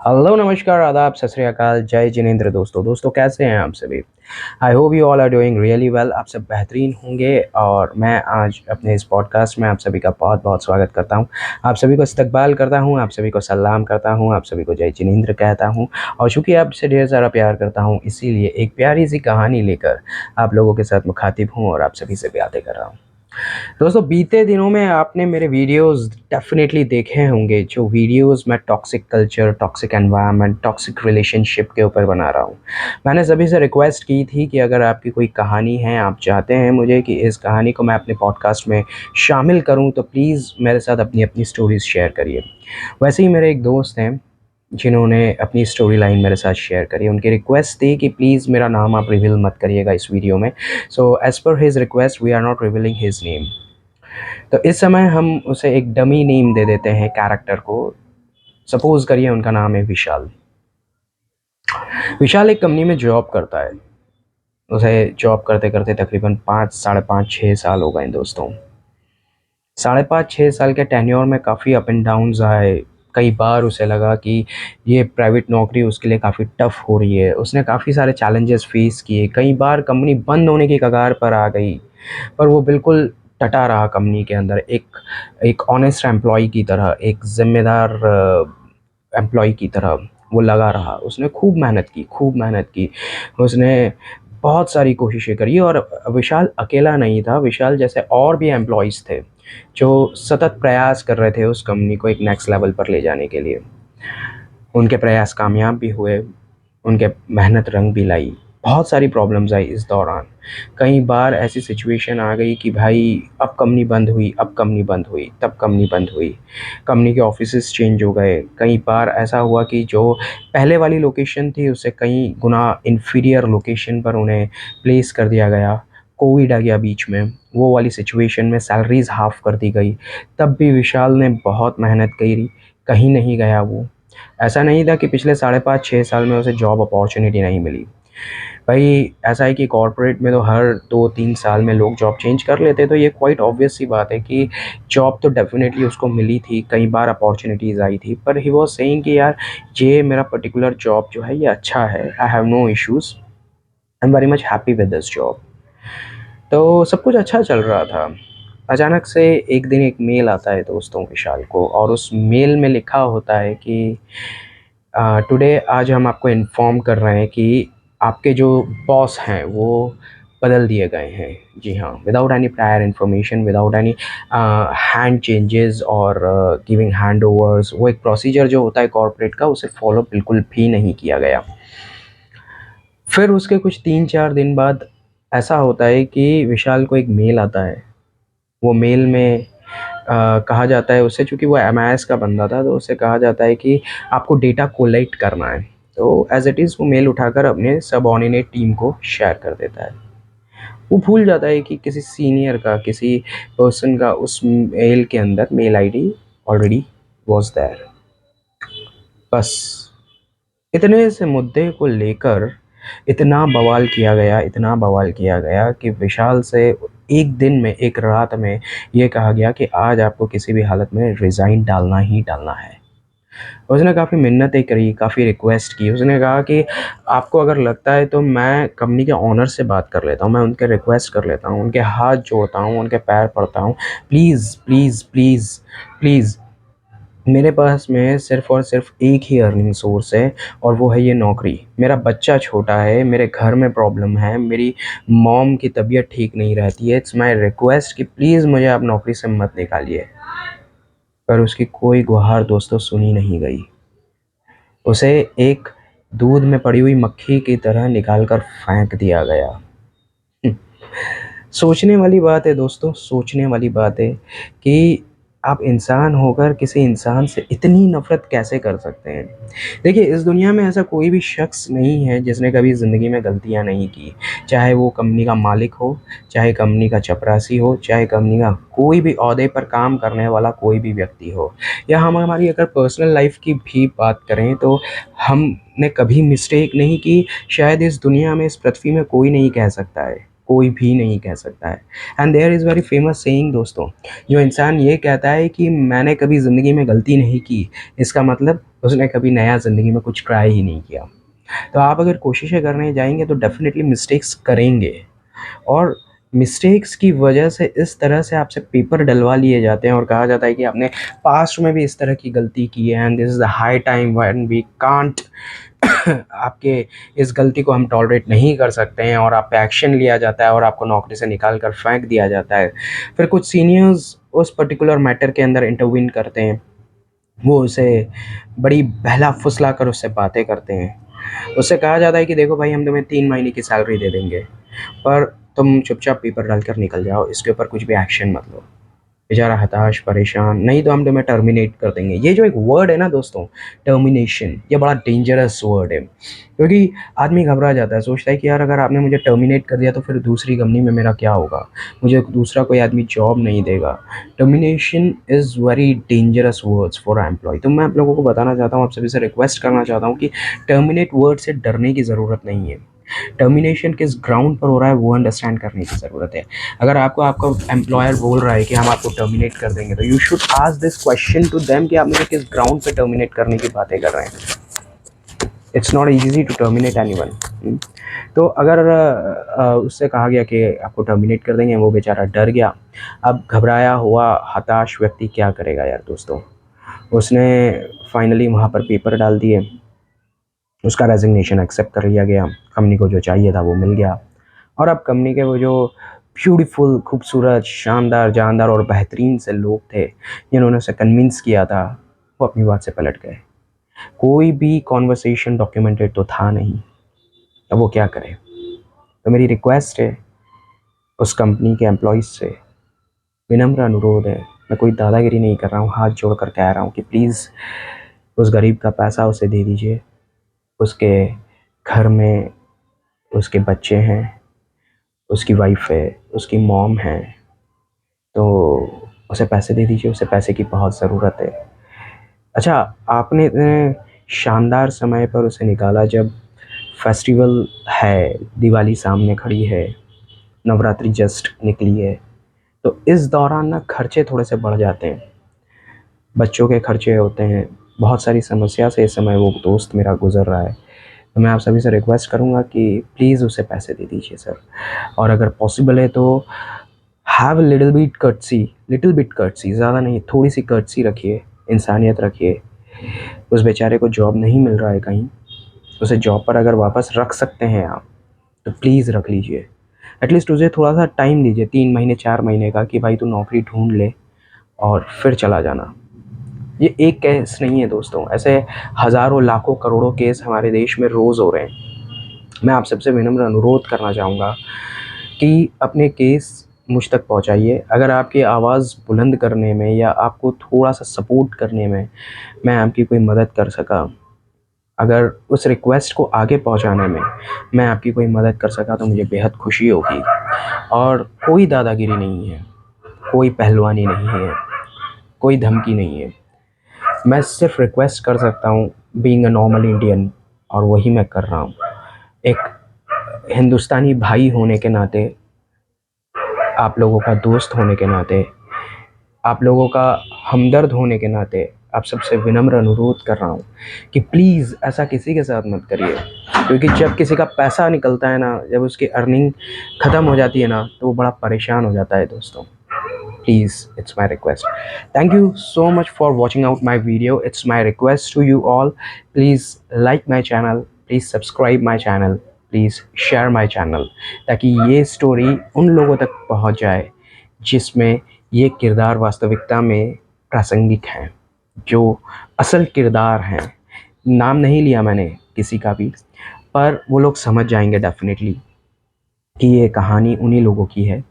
Hello, नमस्कार, आदाब, सत श्री अकाल, जय जिनेंद्र दोस्तों कैसे हैं आप सभी। I hope you all are doing really well. आप सब बेहतरीन होंगे और मैं आज अपने इस पॉडकास्ट में आप सभी का बहुत बहुत स्वागत करता हूं। आप सभी को इस्तकबाल करता हूं, आप सभी को सलाम करता हूं, आप सभी को जय जिनेंद्र कहता हूं। और चूँकि आपसे ढेर सारा प्यार करता हूं, इसीलिए एक प्यारी सी कहानी लेकर आप लोगों के साथ मुखातिब हूँ और आप सभी से बातें कर रहा हूँ। दोस्तों, बीते दिनों में आपने मेरे वीडियोस डेफिनेटली देखे होंगे, जो वीडियोस मैं toxic culture, toxic environment, toxic relationship के ऊपर बना रहा हूँ। मैंने सभी से रिक्वेस्ट की थी कि अगर आपकी कोई कहानी है, आप चाहते हैं मुझे कि इस कहानी को मैं अपने पॉडकास्ट में शामिल करूँ, तो प्लीज़ मेरे साथ अपनी अपनी स्टोरीज़ शेयर करिए। वैसे ही मेरे एक दोस्त हैं जिन्होंने अपनी स्टोरी लाइन मेरे साथ शेयर करी। उनकी रिक्वेस्ट थी कि प्लीज़ मेरा नाम आप रिवील मत करिएगा इस वीडियो में। So as per his request we are not revealing his name. तो इस समय हम उसे एक डमी नेम दे देते हैं कैरेक्टर को। सपोज़ करिए उनका नाम है विशाल। विशाल एक कंपनी में जॉब करता है। उसे जॉब करते-करते तकरीबन 5, साढ़े 5, 6 साल हो गए दोस्तों। साढ़े 5-6 साल के टेन्योर में काफ़ी अप एंड डाउन्स आए। कई बार उसे लगा कि ये प्राइवेट नौकरी उसके लिए काफ़ी टफ़ हो रही है। उसने काफ़ी सारे चैलेंजेस फ़ेस किए। कई बार कंपनी बंद होने की कगार पर आ गई, पर वो बिल्कुल डटा रहा कंपनी के अंदर, एक एक ऑनेस्ट एम्प्लॉयी की तरह, एक ज़िम्मेदार एम्प्लॉयी की तरह वो लगा रहा। उसने खूब मेहनत की। उसने बहुत सारी कोशिशें करी और विशाल अकेला नहीं था। विशाल जैसे और भी एम्प्लॉइज़ थे, जो सतत प्रयास कर रहे थे उस कंपनी को एक नेक्स्ट लेवल पर ले जाने के लिए। उनके प्रयास कामयाब भी हुए, उनके मेहनत रंग भी लाई। बहुत सारी प्रॉब्लम्स आई इस दौरान। कई बार ऐसी सिचुएशन आ गई कि भाई अब कंपनी बंद हुई, अब कंपनी बंद हुई, तब कंपनी बंद हुई। कंपनी के ऑफिसेज़ चेंज हो गए। कई बार ऐसा हुआ कि जो पहले वाली लोकेशन थी उससे कई गुना इन्फीरियर लोकेशन पर उन्हें प्लेस कर दिया गया। कोविड आ गया बीच में, वो वाली सिचुएशन में सैलरीज़ हाफ़ कर दी गई। तब भी विशाल ने बहुत मेहनत करी, कहीं नहीं गया वो। ऐसा नहीं था कि पिछले साढ़े 5-6 साल में उसे जॉब अपॉर्च्युनिटी नहीं मिली। भाई ऐसा है कि कॉर्पोरेट में तो हर 2-3 साल में लोग जॉब चेंज कर लेते हैं, तो ये क्वाइट ऑब्वियस सी बात है कि जॉब तो डेफ़िनेटली उसको मिली थी, कई बार अपॉर्च्युनिटीज़ आई थी। पर ही वाज़ सेइंग कि यार ये मेरा पर्टिकुलर जॉब जो है ये अच्छा है, I have no issues, I am very much happy with this job. तो सब कुछ अच्छा चल रहा था। अचानक से एक दिन एक मेल आता है दोस्तों विशाल को, और उस मेल में लिखा होता है कि टुडे, आज हम आपको इन्फॉर्म कर रहे हैं कि आपके जो बॉस हैं वो बदल दिए गए हैं। जी हाँ, without any prior information, without any hand changes और गिविंग हैंडओवर्स। वो एक प्रोसीजर जो होता है कॉर्पोरेट का, उसे फॉलो बिल्कुल भी नहीं किया गया। फिर उसके कुछ 3-4 दिन बाद ऐसा होता है कि विशाल को एक मेल आता है। वो मेल में कहा जाता है उससे, चूँकि वो एमआईएस का बंदा था, तो उससे कहा जाता है कि आपको डेटा कोलेक्ट करना है। तो एज़ इट इज़ वो मेल उठाकर अपने सबऑर्डिनेट टीम को शेयर कर देता है। वो भूल जाता है कि किसी सीनियर का, किसी पर्सन का उस मेल के अंदर mail ID already was there. बस इतने से मुद्दे को लेकर इतना बवाल किया गया कि विशाल से एक दिन में, एक रात में ये कहा गया कि आज आपको किसी भी हालत में रिज़ाइन डालना ही डालना है। उसने काफ़ी मिन्नतें करी, काफ़ी रिक्वेस्ट की। उसने कहा कि आपको अगर लगता है तो मैं कंपनी के ओनर से बात कर लेता हूँ, मैं उनके रिक्वेस्ट कर लेता हूँ, उनके हाथ जोड़ता हूँ, उनके पैर पड़ता हूँ। प्लीज़, प्लीज़, प्लीज़, प्लीज़, मेरे पास में सिर्फ़ और सिर्फ़ एक ही अर्निंग सोर्स है, और वो है ये नौकरी। मेरा बच्चा छोटा है, मेरे घर में प्रॉब्लम है, मेरी मॉम की तबीयत ठीक नहीं रहती है। इट्स माय रिक्वेस्ट कि प्लीज़ मुझे आप नौकरी से मत निकालिए। पर उसकी कोई गुहार दोस्तों सुनी नहीं गई। उसे एक दूध में पड़ी हुई मक्खी की तरह निकाल कर फेंक दिया गया। सोचने वाली बात है दोस्तों, सोचने वाली बात है कि आप इंसान होकर किसी इंसान से इतनी नफ़रत कैसे कर सकते हैं। देखिए, इस दुनिया में ऐसा कोई भी शख़्स नहीं है जिसने कभी ज़िंदगी में गलतियाँ नहीं की। चाहे वो कंपनी का मालिक हो, चाहे कंपनी का चपरासी हो, चाहे कंपनी का कोई भी ओहदे पर काम करने वाला कोई भी व्यक्ति हो, या हम हमारी अगर पर्सनल लाइफ़ की भी बात करें तो हमने कभी मिस्टेक नहीं की। शायद इस दुनिया में, इस पृथ्वी में कोई नहीं कह सकता है, कोई भी नहीं कह सकता है। And there is very famous saying दोस्तों, जो इंसान ये कहता है कि मैंने कभी ज़िंदगी में गलती नहीं की, इसका मतलब उसने कभी नया ज़िंदगी में कुछ ट्राई ही नहीं किया। तो आप अगर कोशिशें करने जाएंगे तो डेफिनेटली मिस्टेक्स करेंगे, और मिस्टेक्स की वजह से इस तरह से आपसे पेपर डलवा लिए जाते हैं और कहा जाता है कि आपने पास्ट में भी इस तरह की गलती की है, and this is the high time when we can't आपके इस गलती को हम टॉलरेट नहीं कर सकते हैं, और आप पे एक्शन लिया जाता है और आपको नौकरी से निकाल कर फेंक दिया जाता है। फिर कुछ सीनियर्स उस पर्टिकुलर मैटर के अंदर इंटरवीन करते हैं, वो उसे बड़ी बहला फुसला कर उससे बातें करते हैं। उससे कहा जाता है कि देखो भाई, हम तुम्हें 3 महीने की सैलरी दे देंगे, पर तुम चुपचाप पेपर डाल कर निकल जाओ, इसके ऊपर कुछ भी एक्शन मत लो। बेचारा हताश, परेशान, नहीं तो हम तुम्हें टर्मिनेट कर देंगे। ये जो एक वर्ड है ना दोस्तों, टर्मिनेशन, ये बड़ा डेंजरस वर्ड है, क्योंकि आदमी घबरा जाता है, सोचता है कि यार अगर आपने मुझे टर्मिनेट कर दिया तो फिर दूसरी कंपनी में मेरा क्या होगा, मुझे दूसरा कोई आदमी जॉब नहीं देगा। Termination is very dangerous words for employee. तो मैं आप लोगों को बताना चाहता हूँ, आप सभी से रिक्वेस्ट करना चाहता हूँ कि टर्मिनेट वर्ड से डरने की ज़रूरत नहीं है। टर्मिनेशन किस ग्राउंड पर हो रहा है वो अंडरस्टैंड करने की ज़रूरत है। अगर आपको आपका एम्प्लॉयर बोल रहा है कि हम आपको टर्मिनेट कर देंगे, तो you should ask this question to them कि आप मुझे किस ग्राउंड पे टर्मिनेट करने की बातें कर रहे हैं। It's not easy to terminate anyone. तो अगर उससे कहा गया कि आपको टर्मिनेट कर देंगे, वो बेचारा डर गया। अब घबराया हुआ हताश व्यक्ति क्या करेगा यार दोस्तों, उसने फाइनली वहाँ पर पेपर डाल दिए, उसका रेजिग्नेशन एक्सेप्ट कर लिया गया, कंपनी को जो चाहिए था वो मिल गया, और अब कंपनी के वो जो ब्यूटीफुल, खूबसूरत, शानदार, जानदार और बेहतरीन से लोग थे जिन्होंने उसे कन्विंस किया था, वो अपनी बात से पलट गए। कोई भी कॉन्वर्सेशन डॉक्यूमेंटेड तो था नहीं, अब वो क्या करे। तो मेरी रिक्वेस्ट है उस कंपनी के एम्प्लॉयज़ से, विनम्र अनुरोध है, मैं कोई दादागिरी नहीं कर रहा हूँ, हाथ जोड़ कर कह रहा हूँ कि प्लीज़ उस गरीब का पैसा उसे दे दीजिए। उसके घर में उसके बच्चे हैं, उसकी वाइफ है, उसकी मॉम है, तो उसे पैसे दे दीजिए, उसे पैसे की बहुत ज़रूरत है। अच्छा, आपने इतने शानदार समय पर उसे निकाला जब फेस्टिवल है, दिवाली सामने खड़ी है, नवरात्रि जस्ट निकली है, तो इस दौरान ना खर्चे थोड़े से बढ़ जाते हैं, बच्चों के खर्चे होते हैं, बहुत सारी समस्या से इस समय वो दोस्त मेरा गुज़र रहा है। तो मैं आप सभी से रिक्वेस्ट करूँगा कि प्लीज़ उसे पैसे दे दीजिए सर, और अगर पॉसिबल है तो have a little bit courtesy, ज़्यादा नहीं, थोड़ी सी कर्टसी रखिए, इंसानियत रखिए। उस बेचारे को जॉब नहीं मिल रहा है कहीं, उसे जॉब पर अगर वापस रख सकते हैं आप, तो प्लीज़ रख लीजिए। एटलीस्ट उसे थोड़ा सा टाइम दीजिए, 3 महीने 4 महीने का, कि भाई तू नौकरी ढूंढ ले और फिर चला जाना। ये एक केस नहीं है दोस्तों, ऐसे हज़ारों, लाखों, करोड़ों केस हमारे देश में रोज़ हो रहे हैं। मैं आप सबसे विनम्र अनुरोध करना चाहूँगा कि अपने केस मुझ तक पहुँचाइए। अगर आपकी आवाज़ बुलंद करने में या आपको थोड़ा सा सपोर्ट करने में मैं आपकी कोई मदद कर सका, अगर उस रिक्वेस्ट को आगे पहुँचाने में मैं आपकी कोई मदद कर सका, तो मुझे बेहद खुशी होगी। और कोई दादागिरी नहीं है, कोई पहलवानी नहीं है, कोई धमकी नहीं है। मैं सिर्फ रिक्वेस्ट कर सकता हूँ बीइंग अ नॉर्मल इंडियन, और वही मैं कर रहा हूँ। एक हिंदुस्तानी भाई होने के नाते, आप लोगों का दोस्त होने के नाते, आप लोगों का हमदर्द होने के नाते आप सबसे विनम्र अनुरोध कर रहा हूँ कि प्लीज़ ऐसा किसी के साथ मत करिए, क्योंकि जब किसी का पैसा निकलता है ना, जब उसकी अर्निंग ख़त्म हो जाती है ना, तो वो बड़ा परेशान हो जाता है दोस्तों। Please, it's my request. Thank you so much for watching out my video. It's my request to you all, please like my channel, please subscribe my channel, please share my channel, ताकि ये story उन लोगों तक पहुंच जाए जिसमें ये किरदार वास्तविकता में प्रासंगिक हैं, जो असल किरदार हैं। नाम नहीं लिया मैंने किसी का भी, पर वो लोग समझ जाएंगे डेफिनेटली कि ये कहानी उन्हीं लोगों की है।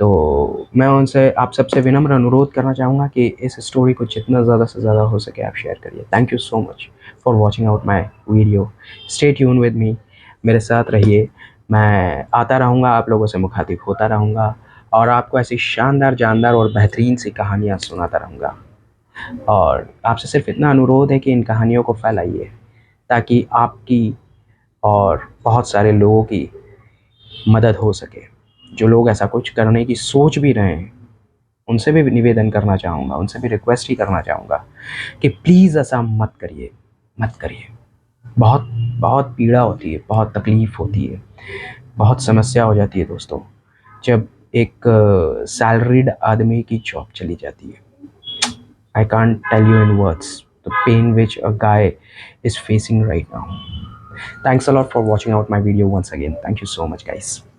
तो मैं उनसे, आप सबसे विनम्र अनुरोध करना चाहूँगा कि इस स्टोरी को जितना ज़्यादा से ज़्यादा हो सके आप शेयर करिए। Thank you so much for watching out my video. Stay tune with me, मेरे साथ रहिए। मैं आता रहूँगा, आप लोगों से मुखातिब होता रहूँगा, और आपको ऐसी शानदार, जानदार और बेहतरीन सी कहानियाँ सुनाता रहूँगा। और आपसे सिर्फ इतना अनुरोध है कि इन कहानियों को फैलाइए, ताकि आपकी और बहुत सारे लोगों की मदद हो सके। जो लोग ऐसा कुछ करने की सोच भी रहे हैं, उनसे भी निवेदन करना चाहूँगा, उनसे भी रिक्वेस्ट ही करना चाहूँगा कि प्लीज़ ऐसा मत करिए, मत करिए। बहुत बहुत पीड़ा होती है, बहुत तकलीफ़ होती है, बहुत समस्या हो जाती है दोस्तों, जब एक सैलरीड आदमी की जॉब चली जाती है। I can't tell you in words the pain which a guy is facing right now. Thanks a lot for watching out my video once again. Thank you so much, guys.